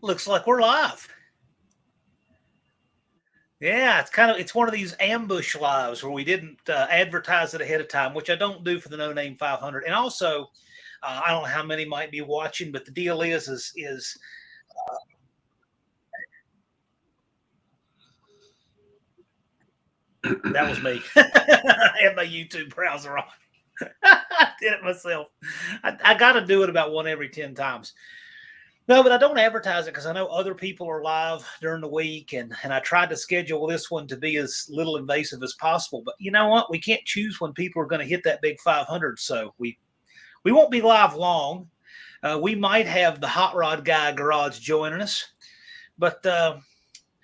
Looks like we're live. Yeah, it's one of these ambush lives where we didn't advertise it ahead of time, which I don't do for the No Name 500. And also, I don't know how many might be watching, but the deal is that was me. I had my YouTube browser on. I did it myself. I got to do it about one every 10 times. No, but I don't advertise it because I know other people are live during the week, and I tried to schedule this one to be as little invasive as possible. But you know what? We can't choose when people are going to hit that big 500, so we won't be live long. We might have the hot rod guy garage joining us, but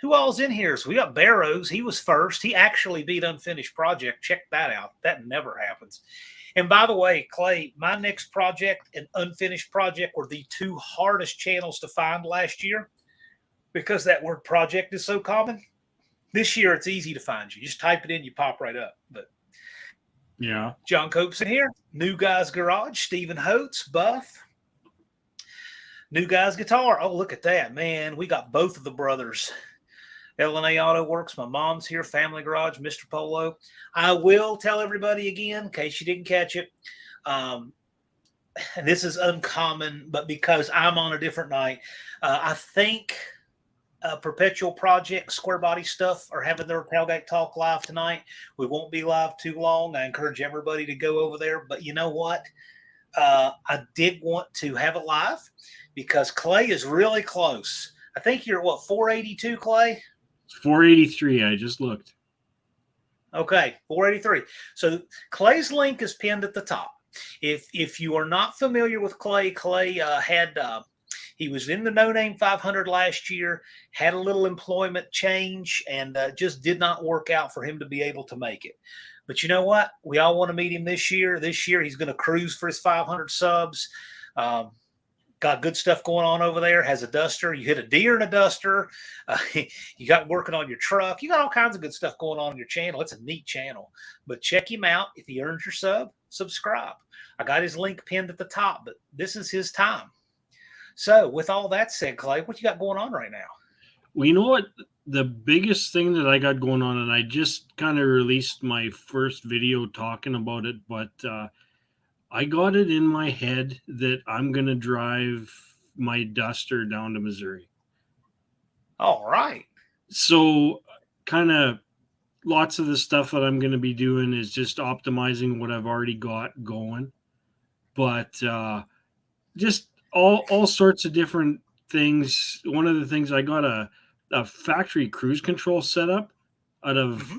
who all's in here? So we got Barrows. He was first. He actually beat Unfinished Project. Check that out. That never happens. And by the way, Clay, my next project and Unfinished Project were the two hardest channels to find last year because that word project is so common. This year, it's easy to find you. Just type it in, you pop right up. But Yeah. John Cope's in here. New Guys Garage. Stephen Holtz, Buff. New Guys Guitar. Oh, look at that, man. We got both of the brothers. L&A Auto Works. My mom's here. Family Garage. Mr. Polo. I will tell everybody again, in case you didn't catch it. And this is uncommon, but because I'm on a different night, I think Perpetual Project, Square Body Stuff are having their Tailgate Talk live tonight. We won't be live too long. I encourage everybody to go over there. But you know what? I did want to have it live because Clay is really close. I think you're at what, 482, Clay? It's 483. I just looked. Okay, 483. So Clay's link is pinned at the top. If you are not familiar with Clay, Clay he was in the No Name 500 last year, had a little employment change, and just did not work out for him to be able to make it. But you know what? We all want to meet him this year. This year, he's going to cruise for his 500 subs. Got good stuff going on over there. Has a duster. You hit a deer in a duster. You got working on your truck. You got all kinds of good stuff going on your channel. It's a neat channel. But check him out. If he earns your sub, subscribe. I got his link pinned at the top, but this is his time. So with all that said, Clay, what you got going on right now? Well, you know what? The biggest thing that I got going on, and I just kind of released my first video talking about it, but I got it in my head that I'm going to drive my Duster down to Missouri. All right. So, kind of lots of the stuff that I'm going to be doing is just optimizing what I've already got going. But just all sorts of different things. One of the things I got a factory cruise control setup out of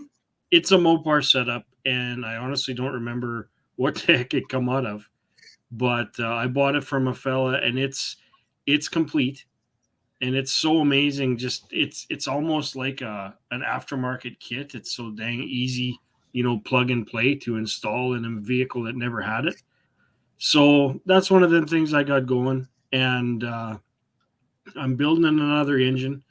it's a Mopar setup, and I honestly don't remember what the heck it come out of, but I bought it from a fella, and it's complete, and it's so amazing. Just it's almost like an aftermarket kit. It's so dang easy, plug and play to install in a vehicle that never had it. So that's one of the things I got going, and I'm building another engine.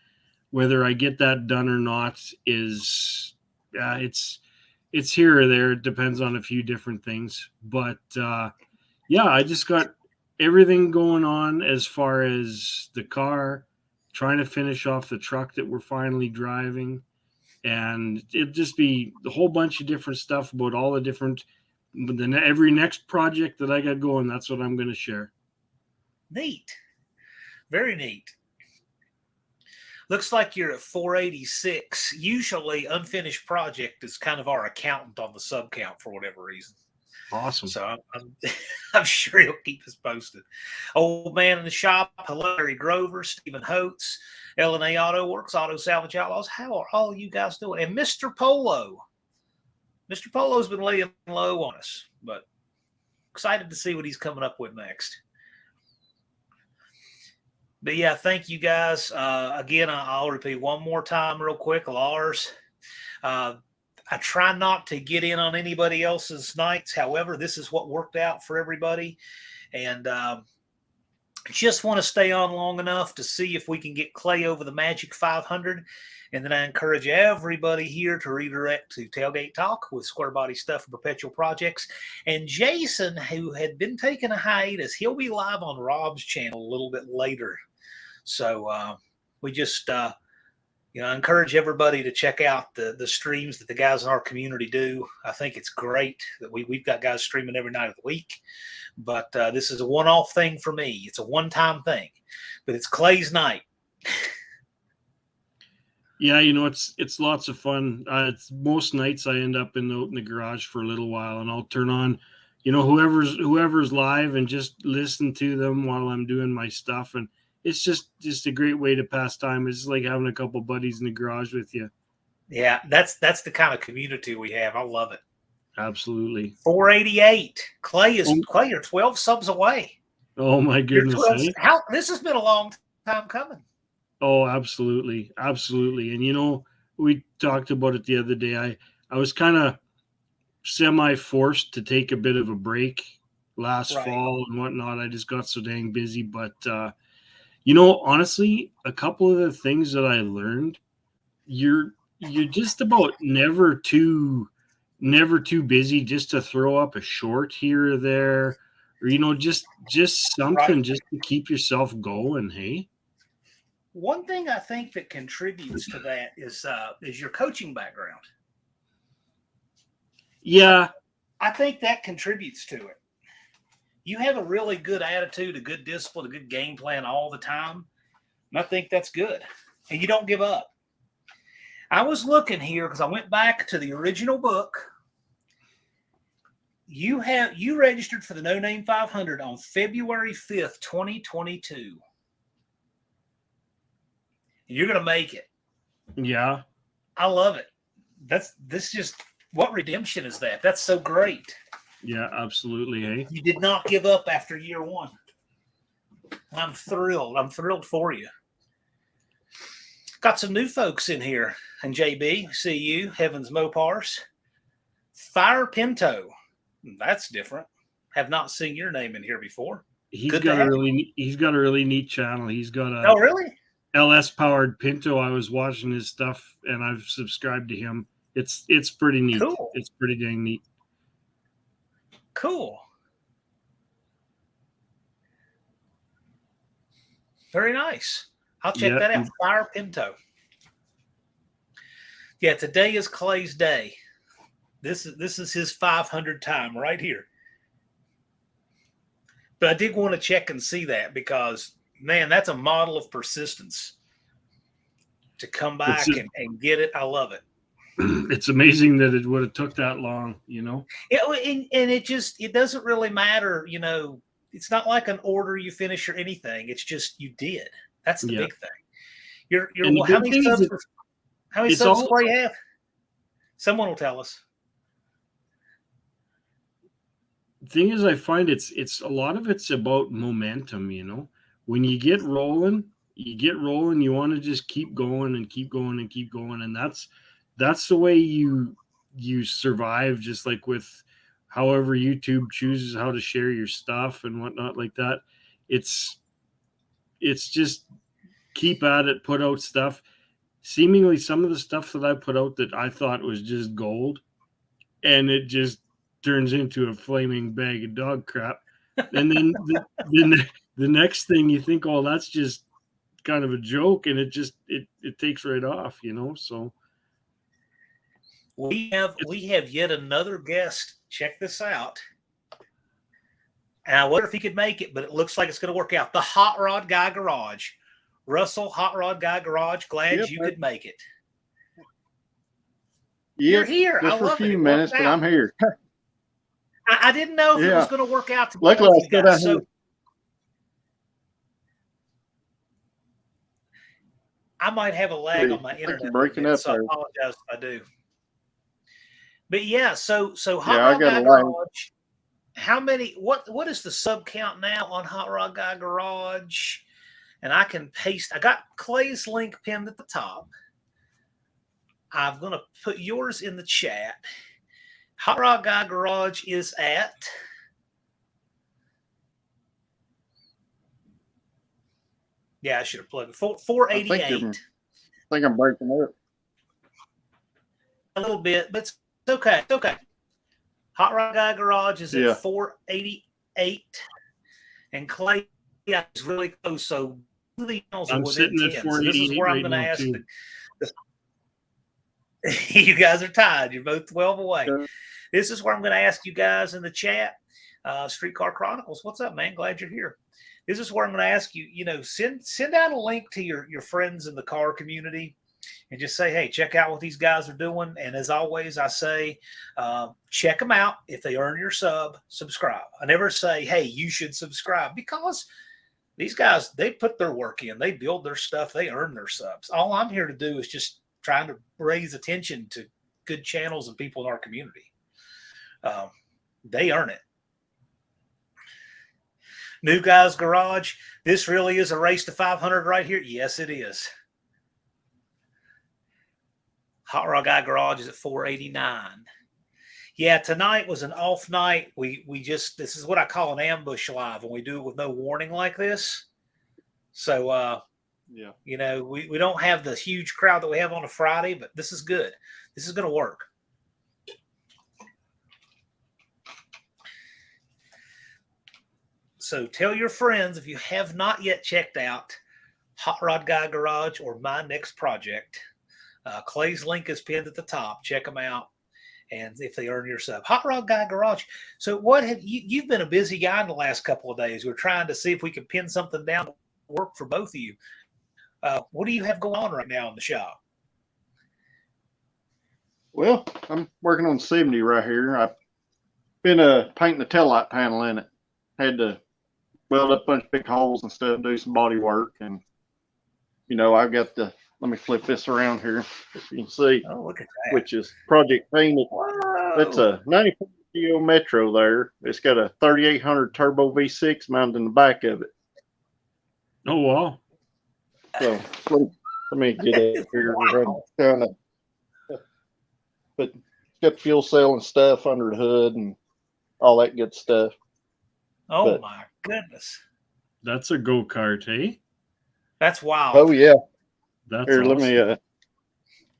Whether I get that done or not is it's here or there. It depends on a few different things, but yeah, I just got everything going on as far as the car, trying to finish off the truck that we're finally driving, and it'd just be a whole bunch of different stuff about all the different. But then every next project that I got going, that's what I'm going to share. Neat. Very neat. Looks like you're at 486. Usually, Unfinished Project is kind of our accountant on the sub count for whatever reason. Awesome. So I'm sure he'll keep us posted. Old man in the shop, Larry Grover, Stephen Holtz, L&A Auto Works, Auto Salvage Outlaws. How are all you guys doing? And Mr. Polo. Mr. Polo's been laying low on us, but excited to see what he's coming up with next. But yeah, thank you guys. Again, I'll repeat one more time real quick. Lars, I try not to get in on anybody else's nights. However, this is what worked out for everybody. And just want to stay on long enough to see if we can get Clay over the magic 500. And then I encourage everybody here to redirect to Tailgate Talk with Square Body Stuff and Perpetual Projects. And Jason, who had been taking a hiatus, he'll be live on Rob's channel a little bit later. So we just encourage everybody to check out the streams that the guys in our community do. I think it's great that we've got guys streaming every night of the week. But this is a one-off thing for me. It's a one-time thing, but it's Clay's night. Yeah, it's lots of fun. It's most nights I end up out in the garage for a little while, and I'll turn on, whoever's live and just listen to them while I'm doing my stuff, and it's just a great way to pass time. It's like having a couple buddies in the garage with you. Yeah, that's the kind of community we have. I love it. Absolutely. 488. Clay, you're 12 subs away. Oh my goodness! This has been a long time coming. Oh, absolutely. Absolutely. And we talked about it the other day. I was kind of semi-forced to take a bit of a break last fall and whatnot. I just got so dang busy. But, honestly, a couple of the things that I learned, you're just about never too busy just to throw up a short here or there, or, just something just to keep yourself going. Hey. One thing I think that contributes to that is your coaching background. Yeah. I think that contributes to it. You have a really good attitude, a good discipline, a good game plan all the time. And I think that's good. And you don't give up. I was looking here because I went back to the original book. You registered for the No Name 500 on February 5th, 2022. You're going to make it. Yeah. I love it. What redemption is that? That's so great. Yeah, absolutely. Hey, you did not give up after year one. I'm thrilled. I'm thrilled for you. Got some new folks in here. And JB, see you. Heavens Mopars. Fire Pinto. That's different. Have not seen your name in here before. He's got a really neat channel. He's got a Oh, really? LS powered Pinto. I was watching his stuff and I've subscribed to him. It's pretty neat. Cool. It's pretty dang neat. Cool. Very nice. I'll check that out. Fire Pinto. Yeah, today is Clay's day. This is his 500 time right here. But I did want to check and see that because, man, that's a model of persistence. To come back and get it, I love it. It's amazing that it would have took that long, And it doesn't really matter, It's not like an order you finish or anything. It's just you did. That's the big thing. How many subs do Cley have? Someone will tell us. The thing is, I find it's a lot of it's about momentum. When you get rolling, you want to just keep going and keep going and keep going, and that's the way you survive. Just like with however YouTube chooses how to share your stuff and whatnot like that. It's just keep at it, put out stuff. Seemingly some of the stuff that I put out that I thought was just gold, and it just turns into a flaming bag of dog crap. And then the next thing you think, oh, that's just kind of a joke, and it takes right off, So we have yet another guest. Check this out. And I wonder if he could make it, but it looks like it's going to work out. The Hot Rod Guy Garage. Russell, Hot Rod Guy Garage, glad you could make it. You're here. Just for a few minutes, but I'm here. I didn't know if it was going to work out. Luckily, I still down here. I might have a lag on my internet. You're breaking up, so I apologize if I do. But yeah, so Hot Rod Guy Garage. How many? What is the sub count now on Hot Rod Guy Garage? And I can paste. I got Clay's link pinned at the top. I'm going to put yours in the chat. Hot Rod Guy Garage is at. Yeah, I should have plugged it. 488. I think I'm breaking up. A little bit, but it's okay. It's okay. Hot Rod Guy Garage is at 488. And Clay is really close. So the channels are I'm within sitting at 10. So this is 488 where I'm right going to now ask too. you guys are tied. You're both 12 away. Sure. This is where I'm going to ask you guys in the chat. Streetcar Chronicles, what's up, man? Glad you're here. This is where I'm going to ask you, send out a link to your friends in the car community and just say, hey, check out what these guys are doing. And as always, I say, check them out. If they earn your sub, subscribe. I never say, hey, you should subscribe, because these guys, they put their work in. They build their stuff. They earn their subs. All I'm here to do is just trying to raise attention to good channels and people in our community. They earn it. New Guys Garage. This really is a race to 500 right here. Yes, it is. Hot Rod Guy Garage is at 489. Yeah, tonight was an off night. We just, this is what I call an ambush live when we do it with no warning like this. So, Yeah. We don't have the huge crowd that we have on a Friday, but this is good. This is going to work. So tell your friends, if you have not yet checked out Hot Rod Guy Garage or My Next Project, Clay's link is pinned at the top. Check them out. And if they earn your sub, Hot Rod Guy Garage. So what have you've been a busy guy in the last couple of days. We're trying to see if we can pin something down to work for both of you. What do you have going on right now in the shop? Well, I'm working on 70 right here. I've been painting the taillight panel in it. Had to weld up a bunch of big holes and stuff, do some body work. And, I've got let me flip this around here if you can see. Oh, look at that. Which is Project Painted. Whoa. That's a 94 Geo Metro there. It's got a 3800 turbo V6 mounted in the back of it. Oh, wow. So let me get it here. Wow. But it's got fuel cell and stuff under the hood and all that good stuff. Oh, my goodness. That's a go-kart, eh? That's wild. Oh yeah. That's Here, awesome. let me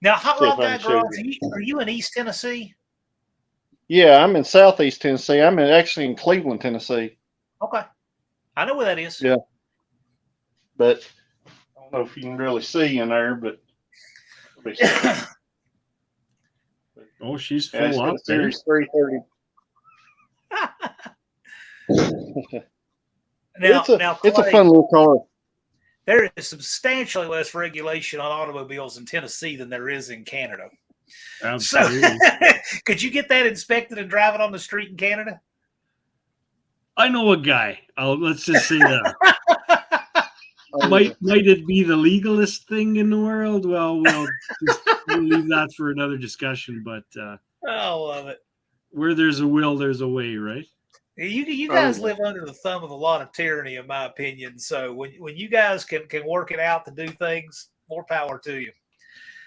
Now, Hot see Rod if I Guy can show Garage, are you in East Tennessee? Yeah, I'm in Southeast Tennessee. I'm actually in Cleveland, Tennessee. Okay. I know where that is. Yeah. But I don't know if you can really see in there, but Oh, she's yeah, it's full got up a Series 330. Now, it's a Clay, fun little car. there is substantially less regulation on automobiles in Tennessee than there is in Canada. Absolutely. So, could you get that inspected and drive it on the street in Canada? I know a guy. Let's just say that. Might it be the legalest thing in the world? Well, we'll leave that for another discussion. But I love it. where there's a will, there's a way, right? You guys live under the thumb of a lot of tyranny, in my opinion. So when you guys can work it out to do things, more power to you.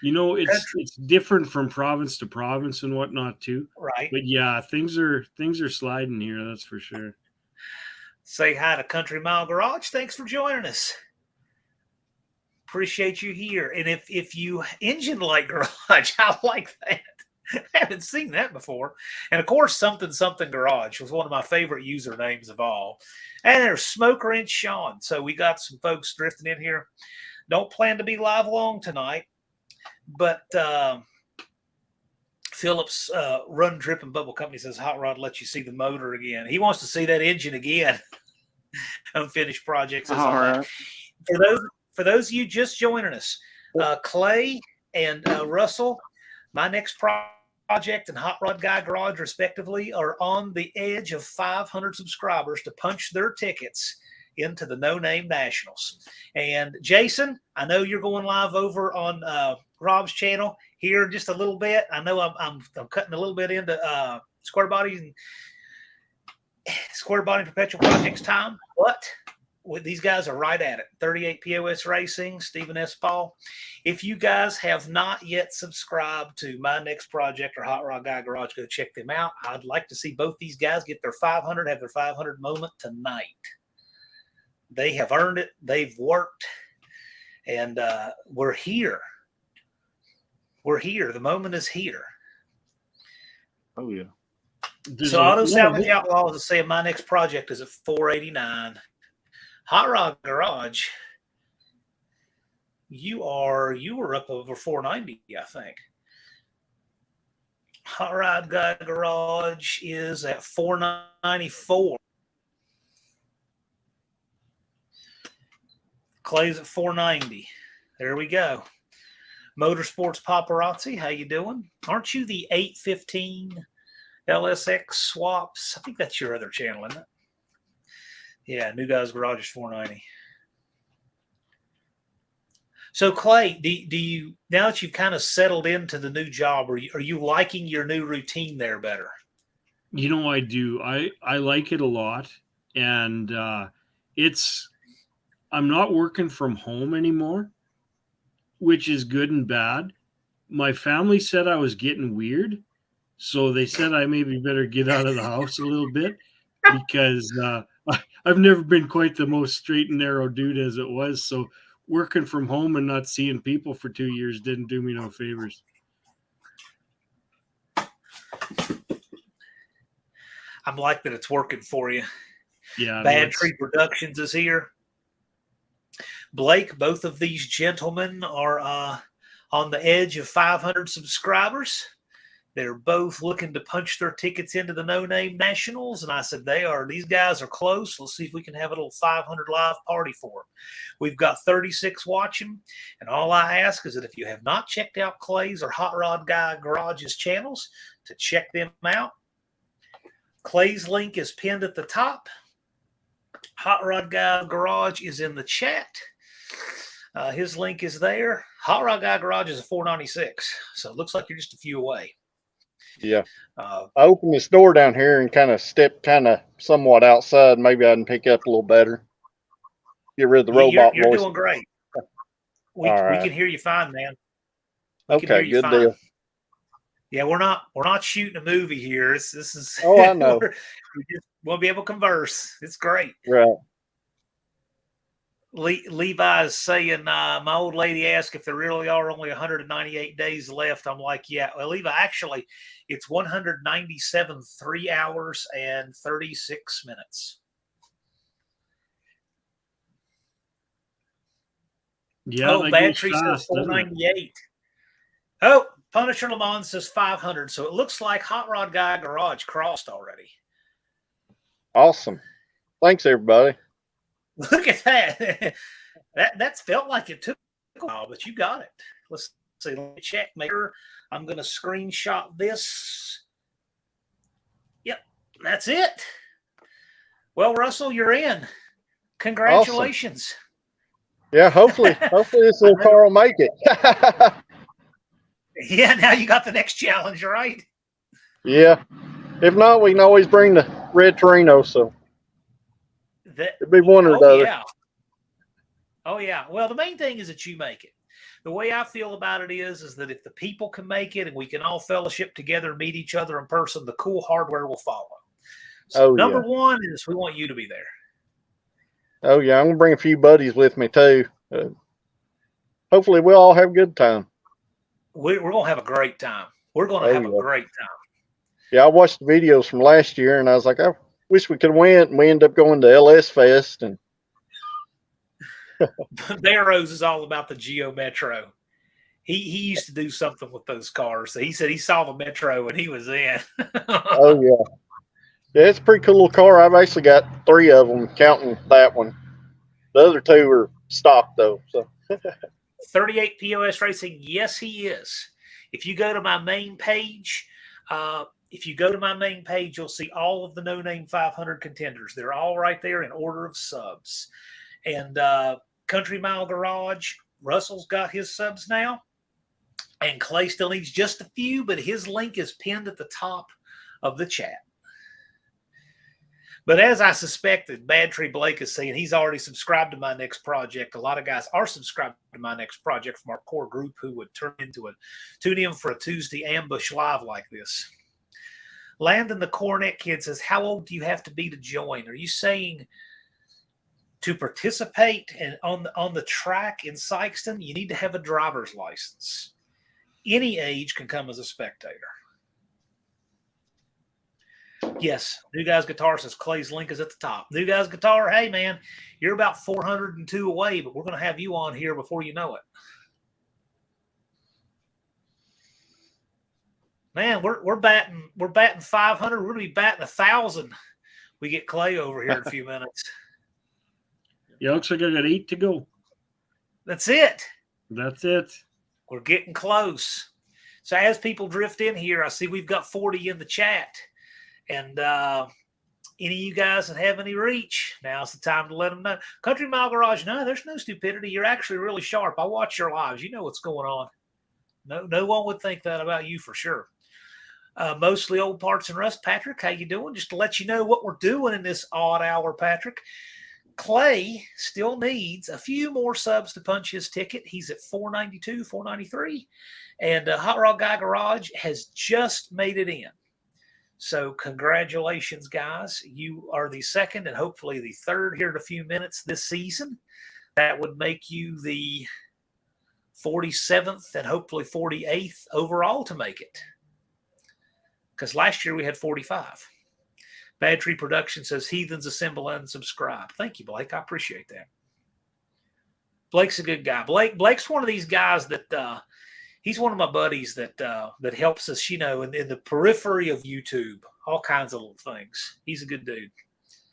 It's different from province to province and whatnot too. Right. But yeah, things are sliding here. That's for sure. Say hi to Country Mile Garage. Thanks for joining us. Appreciate you here. And if you engine light garage, I like that. I haven't seen that before. And of course, something garage was one of my favorite usernames of all. And there's Smoke Wrench Sean. So we got some folks drifting in here. Don't plan to be live long tonight, but Phillips Run Drip and Bubble Company says Hot Rod lets you see the motor again. He wants to see that engine again. Unfinished projects. All right. For those of you just joining us, Clay and Russell, My Next Project and Hot Rod Guy Garage, respectively, are on the edge of 500 subscribers to punch their tickets into the No Name Nationals. And Jason, I know you're going live over on Rob's channel here in just a little bit. I know I'm cutting a little bit into Square Body Perpetual Projects time, but these guys are right at it. 38 POS Racing, Stephen S. Paul. If you guys have not yet subscribed to My Next Project or Hot Rod Guy Garage, go check them out. I'd like to see both these guys get their 500, have their 500 moment tonight. They have earned it. They've worked. And we're here. We're here. The moment is here. Oh, yeah. So Auto Salvage Outlaws is saying My Next Project is at 489. Hot Rod Garage You were up over 490, I think. Hot Rod Guy Garage is at 494. Clay's at 490. There we go. Motorsports Paparazzi, how you doing? Aren't you the 815 LSX Swaps? I think that's your other channel, isn't it? Yeah, New Guys Garage is 490. So Clay, do you, now that you've kind of settled into the new job, are you liking your new routine there better? You know, I do. I like it a lot, and I'm not working from home anymore, which is good and bad. My family said I was getting weird, so they said I maybe better get out of the house a little bit because I've never been quite the most straight and narrow dude as it was. So working from home and not seeing people for 2 years didn't do me no favors. I'm like that it's working for you. Yeah. Bad Tree Productions is here. Blake, both of these gentlemen are on the edge of 500 subscribers. They're both looking to punch their tickets into the No Name Nationals. And I said, these guys are close. Let's see if we can have a little 500 live party for them. We've got 36 watching. And all I ask is that if you have not checked out Clay's or Hot Rod Guy Garage's channels, to check them out. Clay's link is pinned at the top. Hot Rod Guy Garage is in the chat. His link is there. Hot Rod Guy Garage is a 496. So it looks like you're just a few away. Yeah. I opened this door down here and kind of stepped somewhat outside. Maybe I can pick up a little better. Get rid of the robot you're voice. Doing great. We can hear you fine, man. Okay, good deal. Yeah, we're not shooting a movie here. This is. Oh, I know. We just won't be able to converse. It's great. Right. Levi is saying, my old lady asked if there really are only 198 days left. I'm like, yeah. Well, Levi, actually, it's 197 3 hours and 36 minutes. Yeah. Bad Tree says 498. Oh, Punisher Lamont says 500. So it looks like Hot Rod Guy Garage crossed already. Awesome. Thanks, everybody. Look at that. That's felt like it took a while, but you got it. Let's see. Let me check. Make sure. I'm going to screenshot this. Yep, that's it. Well, Russell, you're in. Congratulations. Awesome. Yeah, hopefully this little car will make it. Yeah, now you got the next challenge, right? Yeah. If not, we can always bring the red Torino. So it'd be one or the other. Yeah. Oh, yeah. Well, the main thing is that you make it. The way I feel about it is that if the people can make it and we can all fellowship together and meet each other in person, the cool hardware will follow. So number one is we want you to be there. Oh, yeah. I'm going to bring a few buddies with me, too. Hopefully, we'll all have a good time. We're going to have a great time. We're going to have a great time. Yeah, I watched the videos from last year, and I was like, I wish we could win. And we ended up going to LS Fest. And Barrows is all about the Geo Metro. He used to do something with those cars. So he said he saw the Metro and he was in. Oh, yeah. Yeah, it's a pretty cool little car. I've actually got 3 of them, counting that one. The other 2 are stock, though. So 38 POS Racing, yes, he is. If you go to my main page, you'll see all of the No Name 500 contenders. They're all right there in order of subs. And Country Mile Garage, Russell's got his subs now. And Clay still needs just a few, but his link is pinned at the top of the chat. But as I suspected, Bad Tree Blake is saying he's already subscribed to my next project. A lot of guys are subscribed to my next project from our core group who would tune in for a Tuesday ambush live like this. Landon the Cornet Kid says, how old do you have to be to join? Are you saying to participate on the track in Sykeston, you need to have a driver's license? Any age can come as a spectator. Yes, New Guys Guitar says Clay's link is at the top. New Guys Guitar, hey man, you're about 402 away, but we're going to have you on here before you know it. Man, we're batting 500. We're going to be batting 1,000. We get Clay over here in a few minutes. Yeah, looks like I got 8 to go. That's it. That's it. We're getting close. So as people drift in here, I see we've got 40 in the chat. And any of you guys that have any reach, now's the time to let them know. Country Mile Garage, no, there's no stupidity. You're actually really sharp. I watch your lives. You know what's going on. No one would think that about you for sure. Mostly old parts and rust. Patrick, how you doing? Just to let you know what we're doing in this odd hour, Patrick. Clay still needs a few more subs to punch his ticket. He's at 492, 493. And Hot Rod Guy Garage has just made it in. So congratulations, guys. You are the second and hopefully the third here in a few minutes this season. That would make you the 47th and hopefully 48th overall to make it. Because last year we had 45. Bad Tree Production says, Heathens assemble and subscribe. Thank you, Blake. I appreciate that. Blake's a good guy. Blake's one of these guys that he's one of my buddies that helps us, in the periphery of YouTube, all kinds of little things. He's a good dude.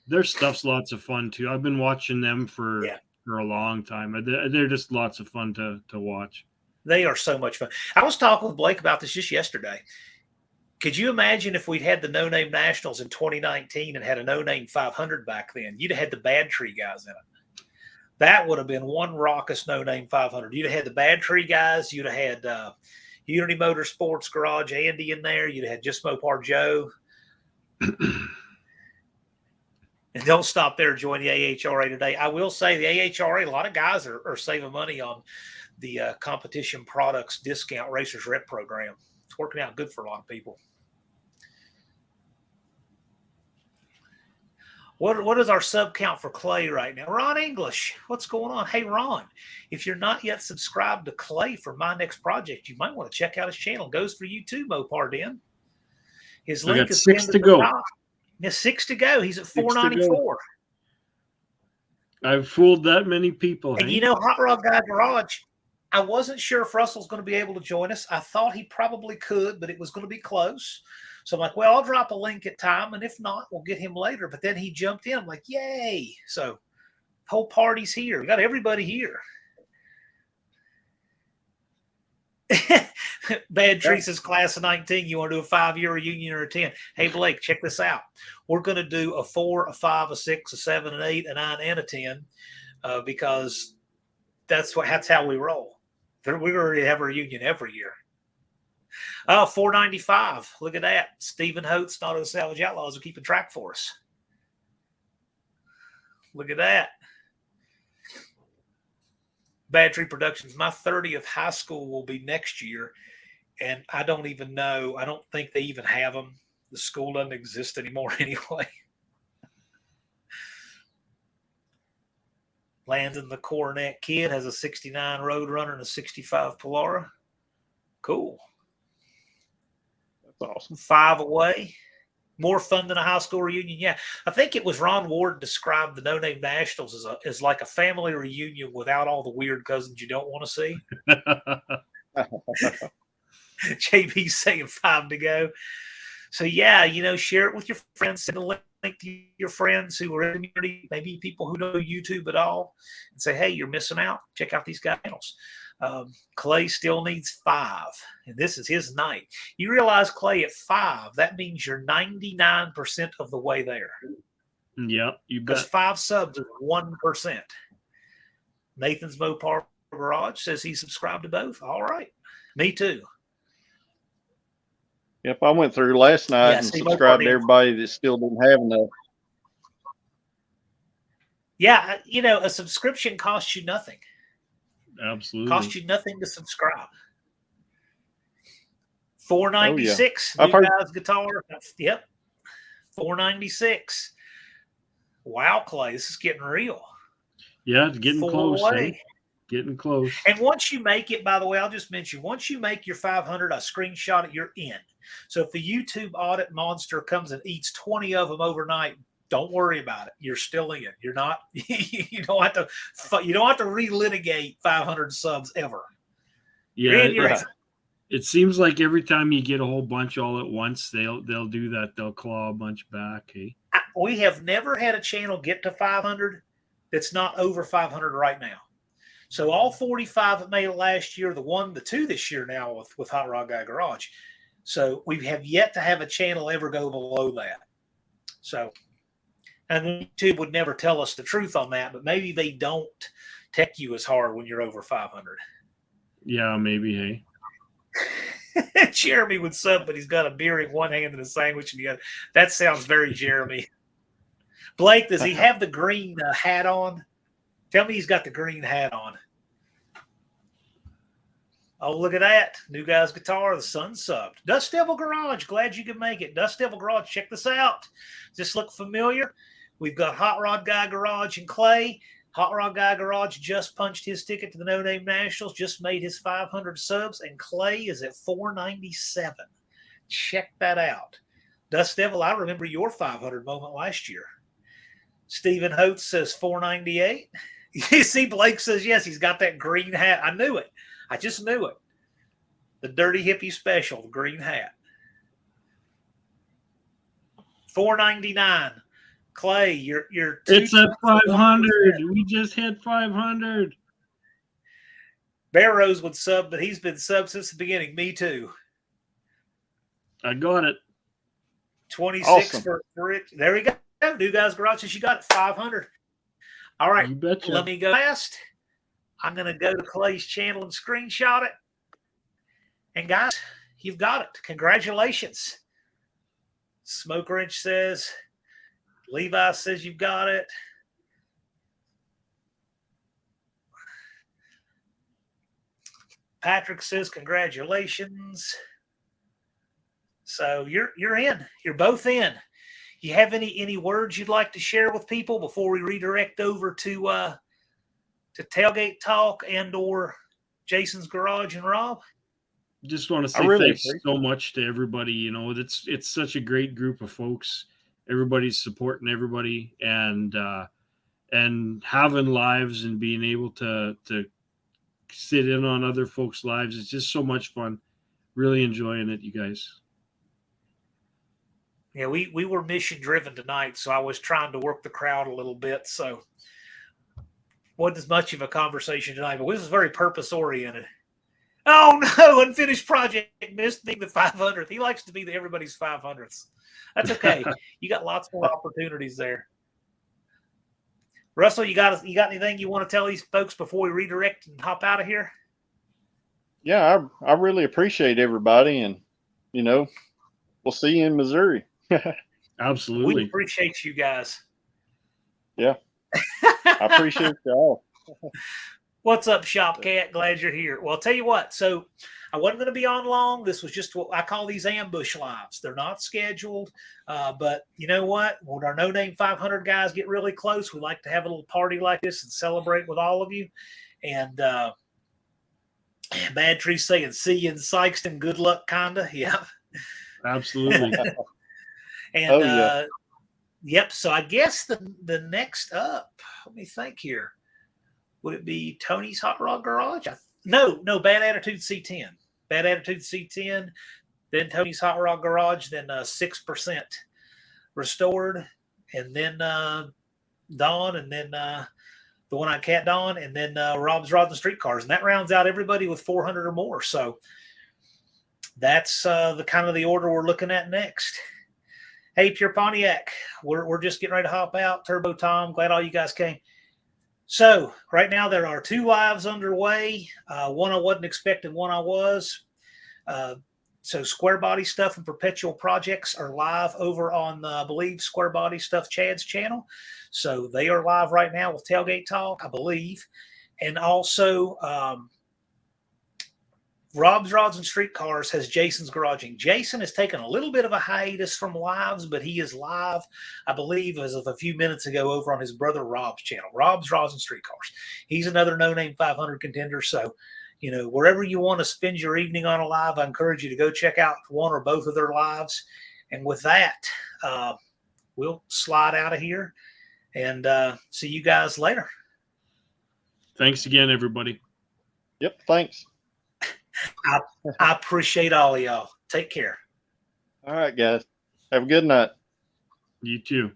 Their stuff's lots of fun too. I've been watching them for a long time. They're just lots of fun to watch. They are so much fun. I was talking with Blake about this just yesterday. Could you imagine if we'd had the No Name Nationals in 2019 and had a No Name 500 back then? You'd have had the Bad Tree guys in it. That would have been one raucous No Name 500. You'd have had the Bad Tree guys. You'd have had Unity Motorsports Garage Andy in there. You'd have had Just Mopar Joe. And don't stop there. Join the AHRA today. I will say the AHRA, a lot of guys are saving money on the competition products discount racers rep program. It's working out good for a lot of people. What is our sub count for Clay right now? Ron English, what's going on? Hey, Ron, if you're not yet subscribed to Clay for my next project, you might want to check out his channel. Goes for you too, Mopar Den. His link is 6 to go. There's 6 to go. He's at 494. I've fooled that many people. And Hot Rod Guy Garage, I wasn't sure if Russell's going to be able to join us. I thought he probably could, but it was going to be close. So I'm like, well, I'll drop a link at time, and if not, we'll get him later. But then he jumped in. I'm like, yay. So whole party's here. We got everybody here. Bad Tree says class of 19. You want to do a 5-year reunion or a 10? Hey, Blake, check this out. We're going to do a 4, a 5, a 6, a 7, an 8, a 9, and a 10 because that's how we roll. We already have a reunion every year. Oh, 495. Look at that. Stephen Holtz, Auto Salvage Outlaws are keeping track for us. Look at that. Bad Tree Productions. My 30th high school will be next year, and I don't even know. I don't think they even have them. The school doesn't exist anymore anyway. Landon the Coronet Kid has a 69 Roadrunner and a 65 Polara. Cool. That's awesome. 5 away. More fun than a high school reunion. Yeah. I think it was Ron Ward described the No Name Nationals as like a family reunion without all the weird cousins you don't want to see. JB's saying 5 to go. So, yeah, share it with your friends. Send a link to your friends who are in the community, maybe people who know YouTube at all, and say, hey, you're missing out. Check out these guys' channels. Clay still needs 5, and this is his night. You realize, Clay, at 5, that means you're 99% of the way there. Yeah, you bet. Because 5 subs is 1%. Nathan's Mopar Garage says he subscribed to both. All right. Me too. Yep, I went through last night and subscribed to everybody that still didn't have enough. Yeah, a subscription costs you nothing. Absolutely. Costs you nothing to subscribe. 496. Oh, yeah. New Guys Guitar. Yep. 496. Wow, Clay, this is getting real. Yeah, it's getting 4 close. away. Eh? Getting close. And once you make it, by the way, I'll just mention, once you make your 500, I screenshot it, you're in. So if the YouTube audit monster comes and eats 20 of them overnight, don't worry about it. You're still in. You're not. You don't have to. You don't have to relitigate 500 subs ever. Yeah, Right. it seems like every time you get a whole bunch all at once, they'll do that. They'll claw a bunch back. Hey, We have never had a channel get to 500 that's not over 500 right now. So all 45 that made it last year, the 2 this year now with Hot Rod Guy Garage. So we have yet to have a channel ever go below that. So, and YouTube would never tell us the truth on that, but maybe they don't tech you as hard when you're over 500. yeah, maybe. Hey, Jeremy would sub, but he's got a beer in one hand and a sandwich in the other. That sounds very Jeremy. Blake, does he have the green hat on? Tell me he's got the green hat on. Oh, look at that. New Guy's Guitar, the sun subbed. Dust Devil Garage, glad you could make it. Dust Devil Garage, check this out. Does this look familiar? We've got Hot Rod Guy Garage and Cley. Hot Rod Guy Garage just punched his ticket to the No Name Nationals, just made his 500 subs, and Cley is at 497. Check that out. Dust Devil, I remember your 500 moment last year. Stephen Holtz says 498. You see, Blake says, yes, he's got that green hat. I knew it. I just knew it. The Dirty Hippie Special, the green hat. 499. Cley, you're it's at 500. We just hit 500. Barrows would sub, but he's been subbed since the beginning. Me too. I got it. 26 Awesome. for it. There we go. New Guys Garage says you got it. 500. All right. You betcha. Let me go fast. I'm going to go to Clay's channel and screenshot it. And guys, you've got it. Congratulations. Smoke Wrench says, Levi says you've got it. Patrick says congratulations. So you're in. You're both in. You have any words you'd like to share with people before we redirect over to Tailgate Talk and or Jason's Garage and Rob? Just want to say thanks so much to everybody. You know, it's such a great group of folks. Everybody's supporting everybody and having lives and being able to sit in on other folks' lives. It's just so much fun. Really enjoying it, you guys. Yeah, we were mission driven tonight, so I was trying to work the crowd a little bit. So wasn't as much of a conversation tonight, but this was very purpose oriented. Oh no, unfinished project missed being the 500th. He likes to be everybody's 500th. That's okay. You got lots more opportunities there. Russell, you got anything you want to tell these folks before we redirect and hop out of here? Yeah, I really appreciate everybody, and we'll see you in Missouri. Absolutely. We appreciate you guys. Yeah. I appreciate y'all. What's up, Shop Cat? Glad you're here. Well, I'll tell you what. So I wasn't going to be on long. This was just what I call these ambush lives. They're not scheduled. But you know what? When our No Name 500 guys get really close, we like to have a little party like this and celebrate with all of you. And Bad Tree saying, see you in Sykeston. Good luck, kind of. Yeah. Absolutely. And yep. So I guess the next up, let me think here. Would it be Tony's Hot Rod Garage? No, Bad Attitude C10. Bad Attitude C10, then Tony's Hot Rod Garage, then 6% Restored, and then Dawn, and then the one-eyed cat Dawn, and then Rob's Rods and Streetcars. And that rounds out everybody with 400 or more. So that's the kind of the order we're looking at next. Hey, Pure Pontiac, we're just getting ready to hop out. Turbo Tom, glad all you guys came. So right now there are 2 lives underway. One I wasn't expecting, one I was. So Square Body Stuff and Perpetual Projects are live over on, I believe, Square Body Stuff Chad's channel. So they are live right now with Tailgate Talk, I believe. And also Rob's Rods and Streetcars has Jason's Garaging. Jason has taken a little bit of a hiatus from lives, but he is live, I believe, as of a few minutes ago over on his brother Rob's channel, Rob's Rods and Streetcars. He's another No Name 500 contender. So wherever you want to spend your evening on a live, I encourage you to go check out one or both of their lives. And with that, we'll slide out of here and see you guys later. Thanks again, everybody. Yep. Thanks. I appreciate all of y'all. Take care. All right, guys. Have a good night. You too.